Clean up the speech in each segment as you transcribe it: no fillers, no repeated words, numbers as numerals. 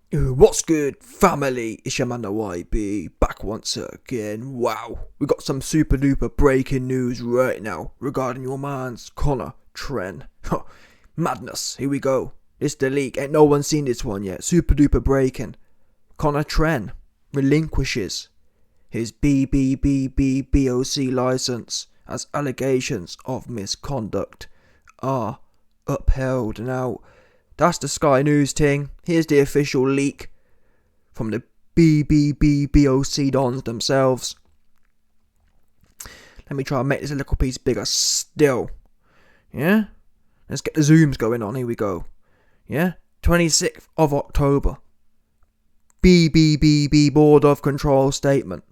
What's good, family? It's your man the YB, back once again. Wow, we got some super duper breaking news right now regarding your man's Conor Benn. Madness, here we go. This the leak, ain't no one seen this one yet. Super duper breaking. Conor Benn relinquishes his BBBOC license as allegations of misconduct are upheld. Now, that's the Sky News thing. Here's the official leak from the BBBOC dons themselves. Let me try and make this a little piece bigger still. Yeah? Let's get the zooms going on. Here we go. Yeah? 26th of October. BBBB Board of Control statement.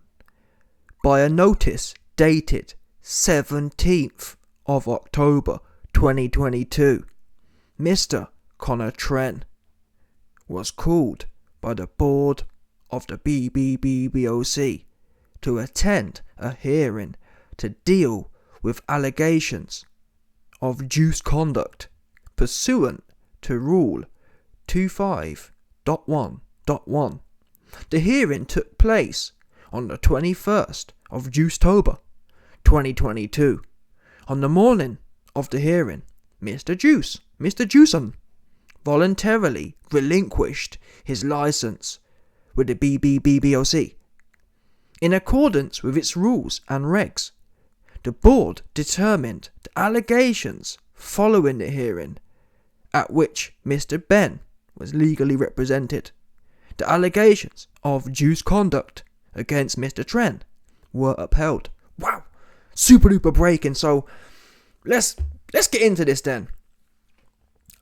By a notice dated 17th of October 2022. Mr. Conor Benn was called by the board of the BBBOC to attend a hearing to deal with allegations of juice conduct pursuant to Rule 25.1.1. The hearing took place on the 21st of Juicetober 2022. On the morning of the hearing, Mr. Juicen, voluntarily relinquished his license with the BBBOC. In accordance with its rules and regs, the board determined the allegations following the hearing at which Mr. Benn was legally represented. The allegations of juice conduct against Mr. Benn were upheld. Wow, super duper breaking. So let's get into this then.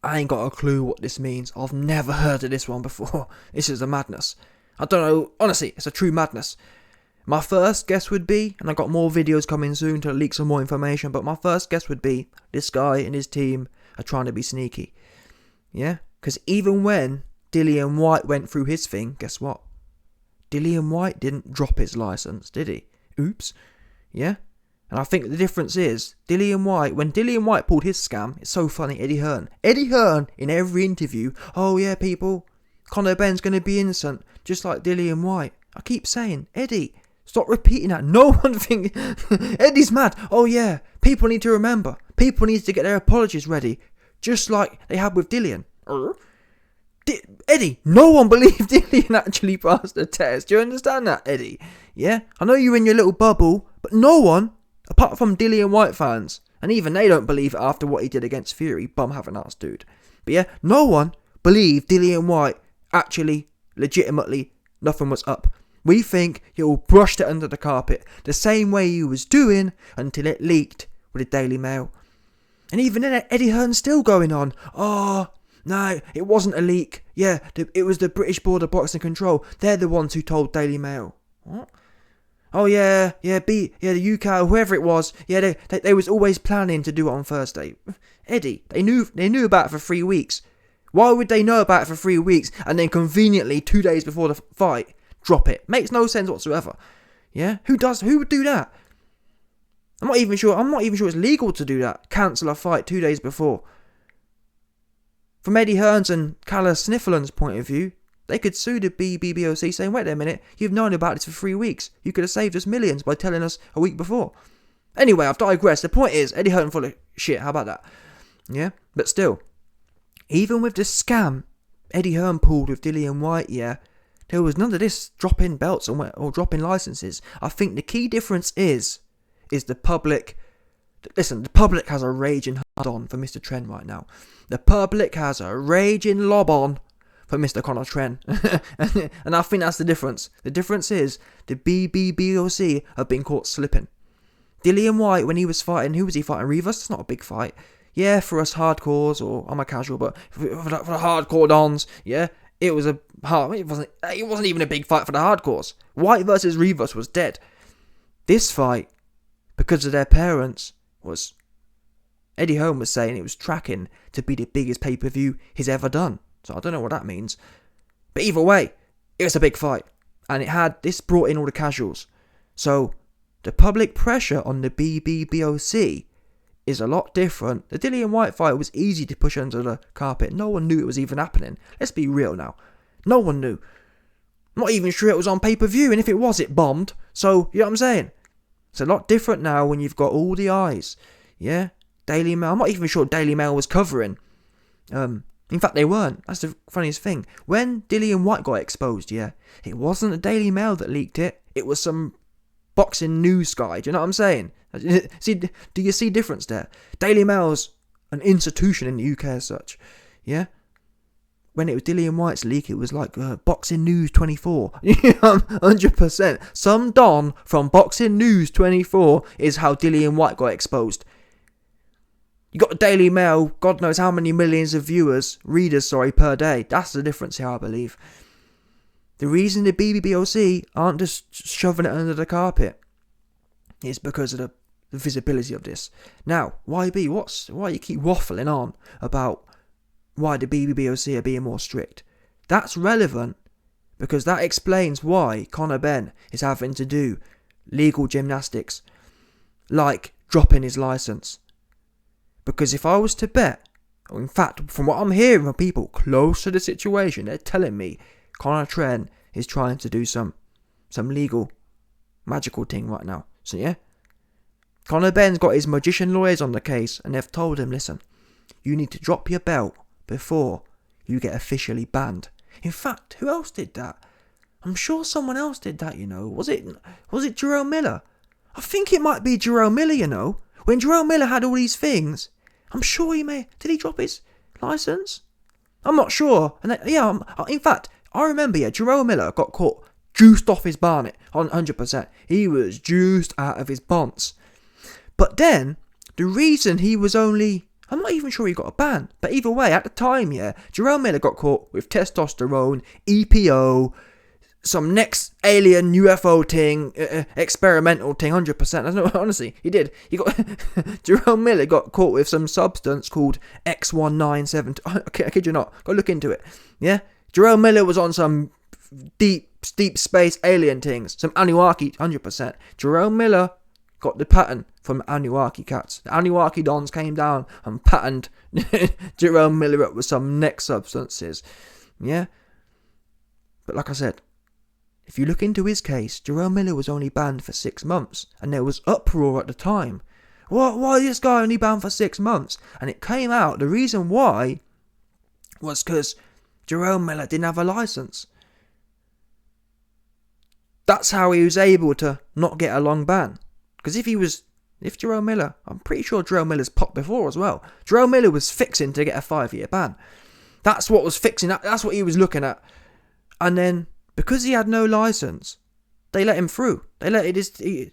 I ain't got a clue what this means. I've never heard of this one before. This is a madness. I don't know. Honestly, it's a true madness. My first guess would be, and I got more videos coming soon to leak some more information, but my first guess would be this guy and his team are trying to be sneaky. Yeah? Because even when Dillian Whyte went through his thing, guess what? Dillian Whyte didn't drop his license, did he? Oops. Yeah? And I think the difference is, when Dillian Whyte pulled his scam, it's so funny, Eddie Hearn in every interview, oh yeah people, Conor Benn's going to be innocent, just like Dillian Whyte. I keep saying, Eddie, stop repeating that. No one thinks, Eddie's mad. Oh yeah, people need to remember, people need to get their apologies ready, just like they had with Dillian. Eddie, no one believed Dillian actually passed the test. Do you understand that, Eddie? Yeah, I know you're in your little bubble, but no one, apart from Dillian Whyte fans, and even they don't believe it after what he did against Fury, bum having ass dude. But yeah, no one believed Dillian Whyte actually, legitimately, nothing was up. We think he all brushed it under the carpet, the same way he was doing until it leaked with the Daily Mail. And even then, Eddie Hearn's still going on. Oh, no, it wasn't a leak. Yeah, it was the British Board of Boxing Control. They're the ones who told Daily Mail. What? Oh yeah, the UKAD, whoever it was, yeah, they was always planning to do it on Thursday. Eddie, they knew about it for 3 weeks. Why would they know about it for 3 weeks and then conveniently 2 days before the fight drop it? Makes no sense whatsoever. Yeah, who would do that? I'm not even sure it's legal to do that. Cancel a fight 2 days before. From Eddie Hearn's and Callum Sniffeland's point of view, they could sue the BBBOC saying, wait a minute, you've known about this for 3 weeks. You could have saved us millions by telling us a week before. Anyway, I've digressed. The point is, Eddie Hearn full of shit. How about that? Yeah? But still, even with the scam Eddie Hearn pulled with Dillian Whyte, yeah, there was none of this dropping belts or dropping licenses. I think the key difference is the public. Listen, the public has a raging hard on for Mr. Benn right now. The public has a raging lob on for Mr. Conor Benn. And I think that's the difference. The difference is the BBBOC have been caught slipping. Dillian Whyte, when he was fighting, who was he fighting? Rivas? It's not a big fight. Yeah, for us hardcores, or I'm a casual, but for the hardcore dons, yeah, it wasn't even a big fight for the hardcores. Whyte versus Rivas was dead. This fight, because of their parents, was, Eddie Hearn was saying it was tracking to be the biggest pay-per-view he's ever done. So I don't know what that means. But either way, it was a big fight. And this brought in all the casuals. So the public pressure on the BBBOC is a lot different. The Dillian Whyte fight was easy to push under the carpet. No one knew it was even happening. Let's be real now. No one knew. I'm not even sure it was on pay-per-view, and if it was, it bombed. So, you know what I'm saying? It's a lot different now when you've got all the eyes. Yeah? Daily Mail. I'm not even sure Daily Mail was covering. In fact, they weren't. That's the funniest thing. When Dillian Whyte got exposed, yeah, it wasn't the Daily Mail that leaked it. It was some boxing news guy. Do you know what I'm saying? See, do you see difference there? Daily Mail's an institution in the UK as such. Yeah? When it was Dillian Whyte's leak, it was like Boxing News 24. 100%. Some Don from Boxing News 24 is how Dillian Whyte got exposed. You got the Daily Mail, God knows how many millions of readers, per day. That's the difference here, I believe. The reason the BBBOC aren't just shoving it under the carpet is because of the visibility of this. Now, YB, why you keep waffling on about why the BBBOC are being more strict? That's relevant because that explains why Conor Benn is having to do legal gymnastics, like dropping his licence. Because if I was to bet, or in fact, from what I'm hearing from people close to the situation, they're telling me Conor Benn is trying to do some legal, magical thing right now. So yeah, Conor Benn's got his magician lawyers on the case, and they've told him, listen, you need to drop your belt before you get officially banned. In fact, who else did that? I'm sure someone else did that, you know. Was it Jerome Miller? I think it might be Jerome Miller, you know. When Jerome Miller had all these things, I'm sure did he drop his licence? I'm not sure. And in fact, I remember, Jerome Miller got caught juiced off his barnet on 100%. He was juiced out of his bonds. But then, the reason he was only, I'm not even sure he got a ban. But either way, at the time, Jerome Miller got caught with testosterone, EPO, some next alien UFO thing, experimental thing, 100%. Honestly, he did. Jerome Miller got caught with some substance called X1972. I kid you not. Go look into it. Yeah? Jerome Miller was on some deep space alien things. Some Anunnaki, 100%. Jerome Miller got the patent from Anunnaki cats. The Anunnaki dons came down and patented Jerome Miller up with some next substances. Yeah? But like I said, if you look into his case, Jerome Miller was only banned for 6 months, and there was uproar at the time. Why is this guy only banned for 6 months? And it came out, the reason why was because Jerome Miller didn't have a licence. That's how he was able to not get a long ban. Because if Jerome Miller, I'm pretty sure Jerome Miller's popped before as well. Jerome Miller was fixing to get a 5-year ban. That's what was fixing, that's what he was looking at. And then, because he had no licence, they let him through. They let the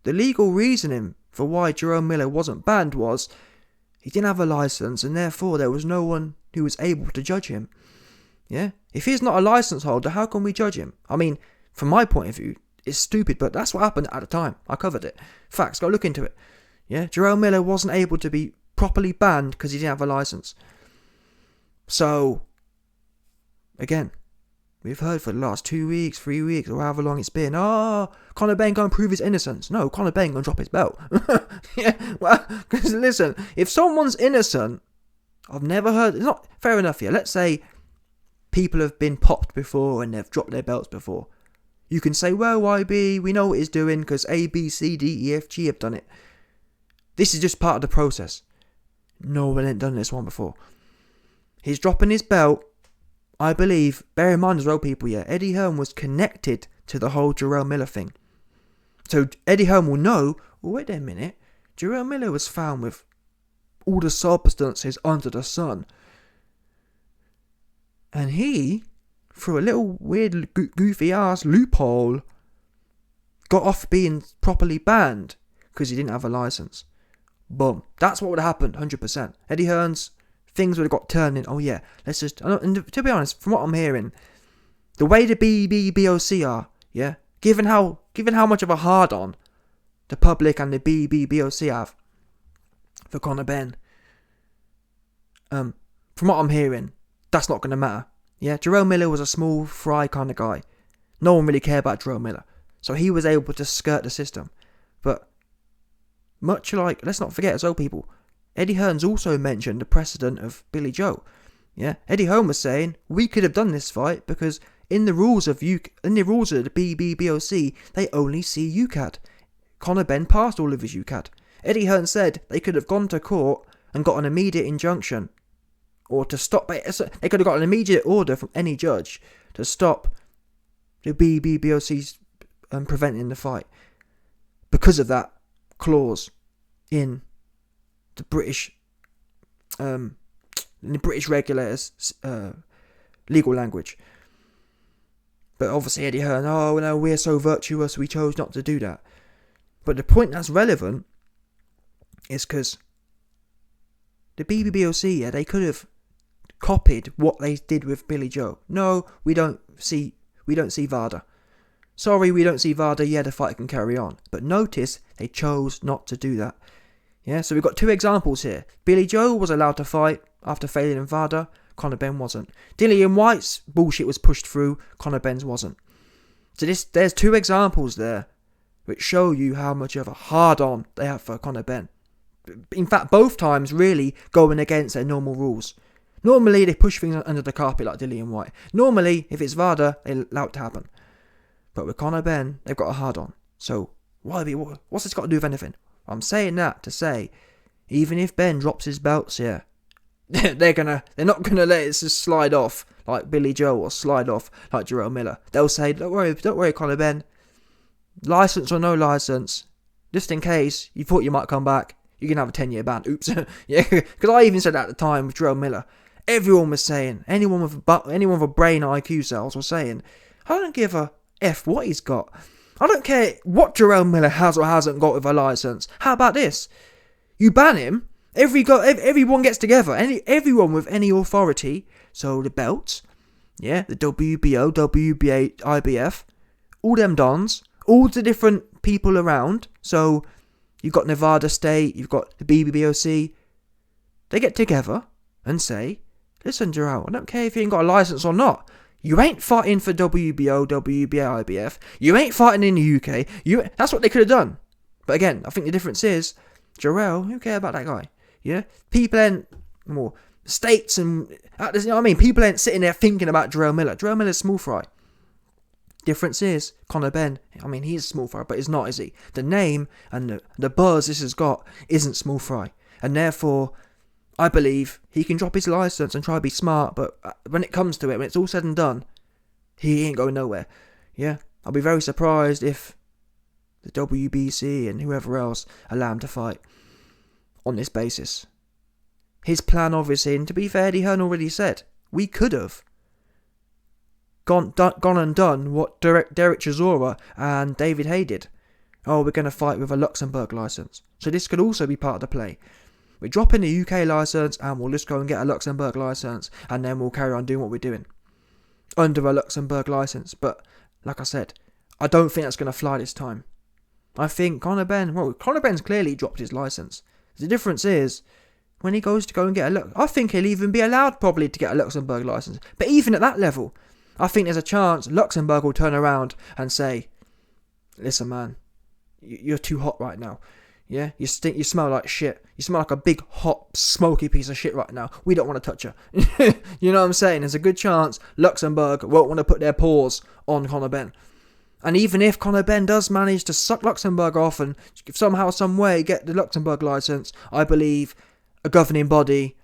legal reasoning for why Jerome Miller wasn't banned was he didn't have a licence, and therefore there was no one who was able to judge him. Yeah? If he's not a licence holder, how can we judge him? I mean, from my point of view, it's stupid, but that's what happened at the time. I covered it. Facts, go look into it. Yeah? Jerome Miller wasn't able to be properly banned because he didn't have a licence. So, again, we've heard for the last 2 weeks, 3 weeks, or however long it's been, Conor Benn going to prove his innocence. No, Conor Benn going to drop his belt. Yeah, well, because listen, if someone's innocent, I've never heard, it's not fair enough here. Let's say people have been popped before and they've dropped their belts before. You can say, well, YB, we know what he's doing because A, B, C, D, E, F, G have done it. This is just part of the process. No one ain't done this one before. He's dropping his belt. I believe, bear in mind as well, people, Eddie Hearn was connected to the whole Jerome Miller thing. So Eddie Hearn will know, wait a minute, Jerome Miller was found with all the substances under the sun. And he, through a little weird goofy ass loophole, got off being properly banned because he didn't have a licence. Boom. That's what would have happened, 100%. Eddie Hearn's things would have got turned in. Oh yeah, let's just. And to be honest, from what I'm hearing, the way the BBBOC are, given how much of a hard on the public and the BBBOC have for Conor Benn, from what I'm hearing, that's not going to matter. Yeah, Jerome Miller was a small fry kind of guy. No one really cared about Jerome Miller, so he was able to skirt the system. But much like, let's not forget as well, people, Eddie Hearn's also mentioned the precedent of Billy Joe. Yeah, Eddie Hearn was saying we could have done this fight because in the rules of the BBBOC, they only see UKAD. Conor Benn passed all of his UKAD. Eddie Hearn said they could have gone to court and got an immediate injunction, or to stop. They could have got an immediate order from any judge to stop the BBBOC's preventing the fight because of that clause in the British regulators' legal language. But obviously Eddie Hearn, oh no, we're so virtuous, we chose not to do that. But the point that's relevant is because the BBBOC, yeah, they could have copied what they did with Billy Joe. No, we don't see VADA. Sorry, we don't see VADA. Yeah, the fight can carry on. But notice they chose not to do that. Yeah, so we've got two examples here. Billy Joe was allowed to fight after failing in VADA. Conor Benn wasn't. Dillian Whyte's bullshit was pushed through. Conor Benn's wasn't. So there's two examples there which show you how much of a hard-on they have for Conor Benn. In fact, both times really going against their normal rules. Normally, they push things under the carpet like Dillian Whyte. Normally, if it's VADA, they allow it to happen. But with Conor Benn, they've got a hard-on. So, what's this got to do with anything? I'm saying that to say, even if Ben drops his belts here, they're not gonna let it just slide off like Billy Joe or slide off like Jarrell Miller. They'll say, don't worry, Conor Benn. License or no license, just in case you thought you might come back, you can have a 10-year ban. Oops. Yeah, because I even said that at the time with Jarrell Miller. Everyone was saying, anyone with a brain IQ cells was saying, I don't give a F what he's got. I don't care what Jarrell Miller has or hasn't got with a license. How about this? You ban him, everyone gets together, everyone with any authority, so the belts, yeah, the WBO, WBA, IBF, all them dons, all the different people around, so you've got Nevada State, you've got the BBBOC, they get together and say, listen Jarrell, I don't care if you ain't got a license or not, you ain't fighting for WBO, WBA, IBF, you ain't fighting in the UK, that's what they could have done. But again, I think the difference is, Jarrell, who cares about that guy? Yeah? People ain't, more states and, you know what I mean? People ain't sitting there thinking about Jarrell Miller. Jarrell Miller's small fry. Difference is, Conor Benn, I mean, he's small fry, but he's not, is he? The name and the buzz this has got isn't small fry. And therefore, I believe he can drop his license and try to be smart, but when it comes to it, when it's all said and done, he ain't going nowhere. Yeah? I'll be very surprised if the WBC and whoever else allow him to fight on this basis. His plan, obviously, and to be fair, Eddie Hearn already said, we could have gone and done what Derek Chisora and David Hay did. Oh, we're going to fight with a Luxembourg license. So this could also be part of the play. We're dropping the UK license and we'll just go and get a Luxembourg license and then we'll carry on doing what we're doing under a Luxembourg license. But like I said, I don't think that's going to fly this time. I think Conor Benn's clearly dropped his license. The difference is, when he goes to go and get I think he'll even be allowed probably to get a Luxembourg license. But even at that level, I think there's a chance Luxembourg will turn around and say, listen man, you're too hot right now. Yeah, you stink, you smell like shit. You smell like a big, hot, smoky piece of shit right now. We don't want to touch you. You know what I'm saying? There's a good chance Luxembourg won't want to put their paws on Conor Benn. And even if Conor Benn does manage to suck Luxembourg off and somehow, some way get the Luxembourg license, I believe a governing body,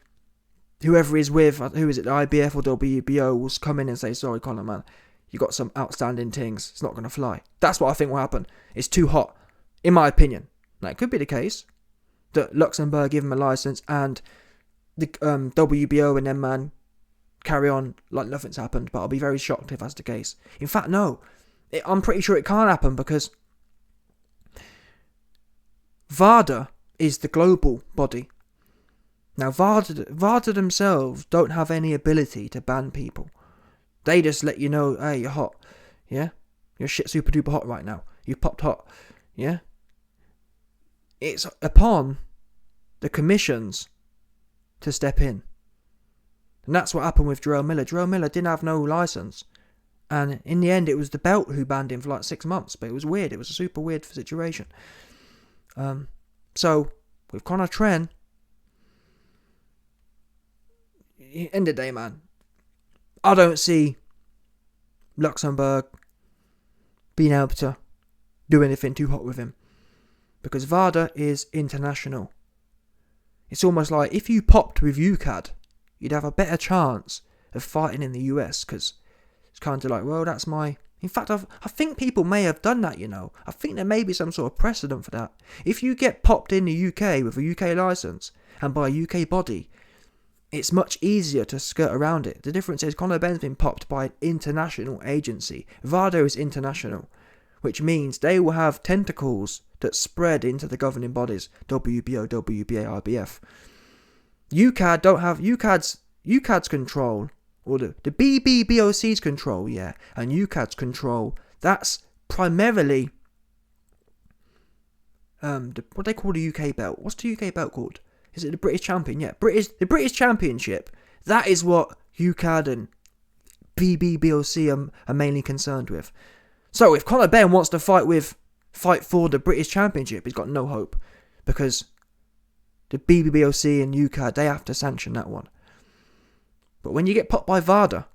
whoever is with, who is it, the IBF or WBO, will come in and say, sorry Conor man, you got some outstanding things, it's not going to fly. That's what I think will happen. It's too hot, in my opinion. Now it could be the case that Luxembourg give him a license and the WBO and them man carry on like nothing's happened, but I'll be very shocked if that's the case. In fact, no. I'm pretty sure it can't happen because VADA is the global body. Now, VADA themselves don't have any ability to ban people. They just let you know, hey, you're hot. Yeah? You're shit super duper hot right now. You've popped hot. Yeah? It's upon the commissions to step in. And that's what happened with Jarrell Miller. Jarrell Miller didn't have no license. And in the end, it was the belt who banned him for like 6 months. But it was weird. It was a super weird situation. So, with Conor Benn, end of the day, man, I don't see Luxembourg being able to do anything too hot with him, because VADA is international. It's almost like if you popped with UKAD, you'd have a better chance of fighting in the US, because it's kind of like, well, that's my... In fact, I think people may have done that, you know. I think there may be some sort of precedent for that. If you get popped in the UK with a UK licence and by a UK body, it's much easier to skirt around it. The difference is Conor Benn's been popped by an international agency. VADA is international, which means they will have tentacles that spread into the governing bodies, WBO, WBA, IBF. UKAD don't have... UKAD's control, or the BBBOC's control, yeah, and UKAD's control, that's primarily what they call the UK belt. What's the UK belt called? Is it the British Champion? Yeah, the British Championship. That is what UKAD and BBBOC are mainly concerned with. So if Conor Benn wants to fight for the British Championship, he's got no hope, because the BBBOC and UKAD, they have to sanction that one. But when you get popped by VADA,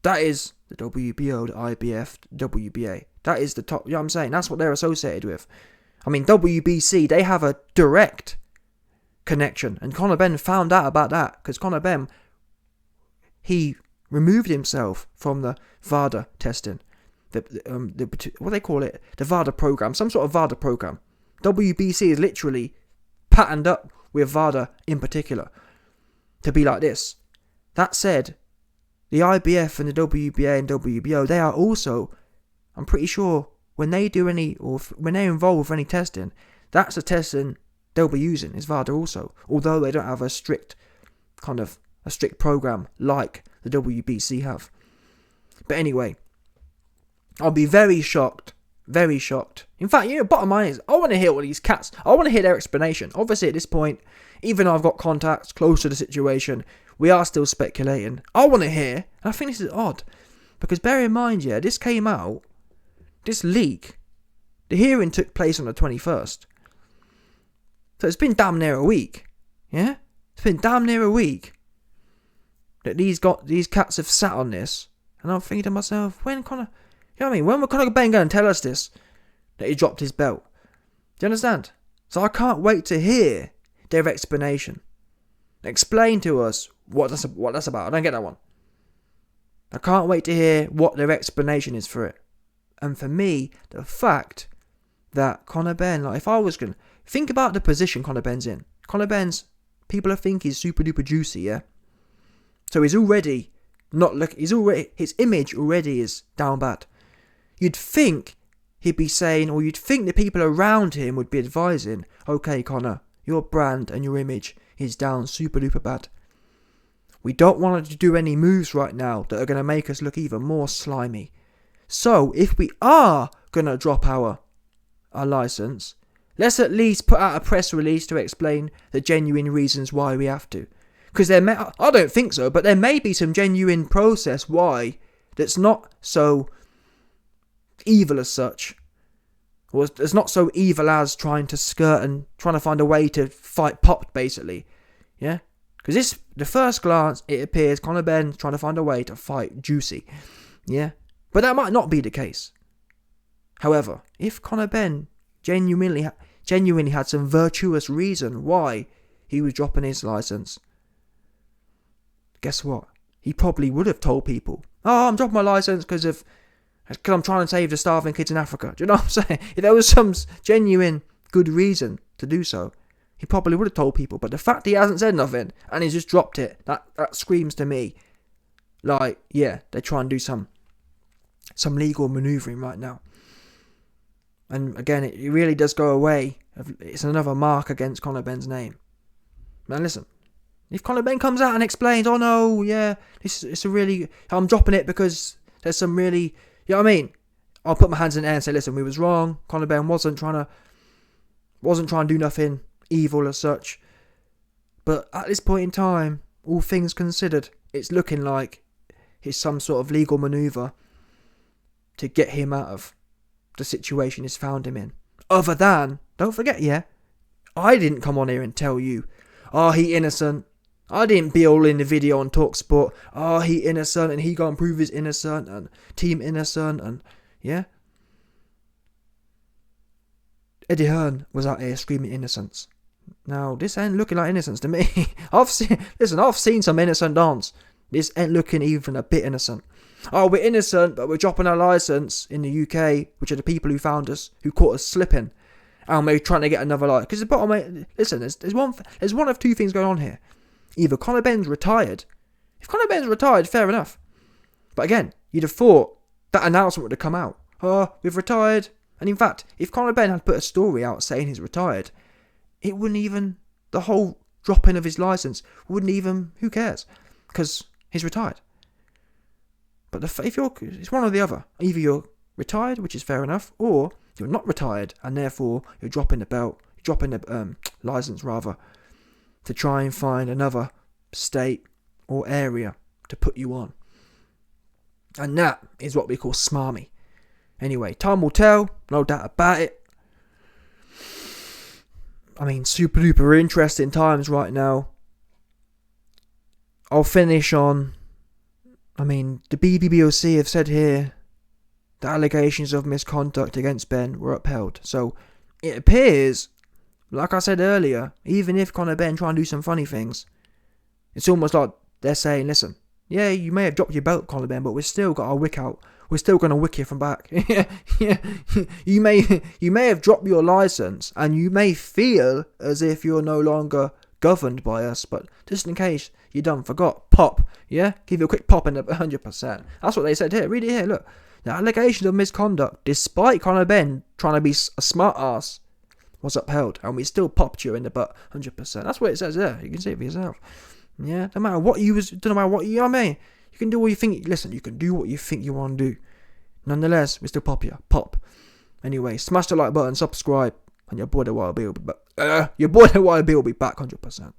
that is the WBO, the IBF, the WBA. That is the top, you know what I'm saying? That's what they're associated with. I mean, WBC, they have a direct connection. And Conor Benn found out about that, because Conor Benn, he removed himself from the VADA testing. What they call it? The VADA program. Some sort of VADA program. WBC is literally patterned up with VADA in particular to be like this. That said, the IBF and the WBA and WBO, they are also, I'm pretty sure, when they do any, or when they're involved with any testing, that's the testing they'll be using, is VADA also. Although they don't have a strict program like the WBC have. But anyway, I'll be very shocked. In fact, you know, bottom line is, I want to hear what these cats, I want to hear their explanation. Obviously at this point, even though I've got contacts close to the situation, we are still speculating. I want to hear, and I think this is odd, because bear in mind, yeah, this came out, this leak, the hearing took place on the 21st. So it's been damn near a week, yeah? It's been damn near a week that these cats have sat on this, and I'm thinking to myself, when Conor, you know what I mean, when will Conor Benn going to tell us this, that he dropped his belt? Do you understand? So I can't wait to hear their explanation. Explain to us what that's about. I don't get that one. I can't wait to hear what their explanation is for it. And for me, the fact that Conor Benn, like if I was going to think about the position Conor Benn's in. Conor Benn's, people think he's super duper juicy, yeah? So he's already not look. His image already is down bad. You'd think he'd be saying, or you'd think the people around him would be advising, okay, Conor, your brand and your image is down super duper bad. We don't want to do any moves right now that are going to make us look even more slimy. So if we are going to drop our licence, let's at least put out a press release to explain the genuine reasons why we have to. Because I don't think so, but there may be some genuine process why that's not so evil as such. Or it's not so evil as trying to skirt and trying to find a way to fight popped, basically. Yeah? Because the first glance, it appears Conor Benn trying to find a way to fight juicy. Yeah? But that might not be the case. However, if Conor Benn genuinely had some virtuous reason why he was dropping his licence, guess what? He probably would have told people, oh, I'm dropping my licence because I'm trying to save the starving kids in Africa. Do you know what I'm saying? If there was some genuine good reason to do so, he probably would have told people. But the fact he hasn't said nothing and he's just dropped it, that screams to me like, yeah, they're trying to do some legal manoeuvring right now. And again, it really does go away. It's another mark against Conor Benn's name. Man, listen. If Conor Benn comes out and explains, oh no, yeah, I'm dropping it because there's some really, you know what I mean? I'll put my hands in the air and say, listen, we was wrong. Conor Benn wasn't trying to do nothing evil as such. But at this point in time, all things considered, it's looking like it's some sort of legal manoeuvre to get him out of the situation he's found him in. Other than, don't forget, yeah, I didn't come on here and tell you, oh, he innocent. I didn't be all in the video on TalkSport. Oh, he innocent and he gonna prove he's innocent and team innocent and yeah. Eddie Hearn was out here screaming innocence. Now this ain't looking like innocence to me. I've seen some innocent dance. This ain't looking even a bit innocent. Oh, we're innocent, but we're dropping our licence in the UK, which are the people who found us, who caught us slipping, and we're trying to get another license. Because the bottom line, listen, there's one of two things going on here. Either Conor Benn's retired. If Conor Benn's retired, fair enough. But again, you'd have thought that announcement would have come out. Oh, we've retired. And in fact, if Conor Benn had put a story out saying he's retired, it wouldn't even, the whole dropping of his licence wouldn't even, who cares? Because he's retired. But it's one or the other. Either you're retired, which is fair enough, or you're not retired, and therefore you're dropping the licence rather, to try and find another state or area to put you on. And that is what we call smarmy. Anyway, time will tell, no doubt about it. I mean, super duper interesting times right now. I'll finish on, the BBBOC have said here the allegations of misconduct against Benn were upheld. So it appears, like I said earlier, even if Conor Benn try and do some funny things, it's almost like they're saying, listen, yeah, you may have dropped your belt, Conor Benn, but we've still got our wick out. We're still going to wick you from back. Yeah. You may have dropped your licence and you may feel as if you're no longer governed by us, but just in case you done forgot, pop, yeah? Give you a quick pop in the 100%. That's what they said here. Read it here, look. The allegations of misconduct, despite Conor Benn trying to be a smart ass, was upheld, and we still popped you in the butt 100%. That's what it says there. You can see it for yourself. Yeah, no matter what you was, no matter what you know what I mean. You can do what you think. Listen, you can do what you think you want to do. Nonetheless, we still pop you. Pop. Anyway, smash the like button, subscribe, and your boy the Wild Bill will be back. 100%.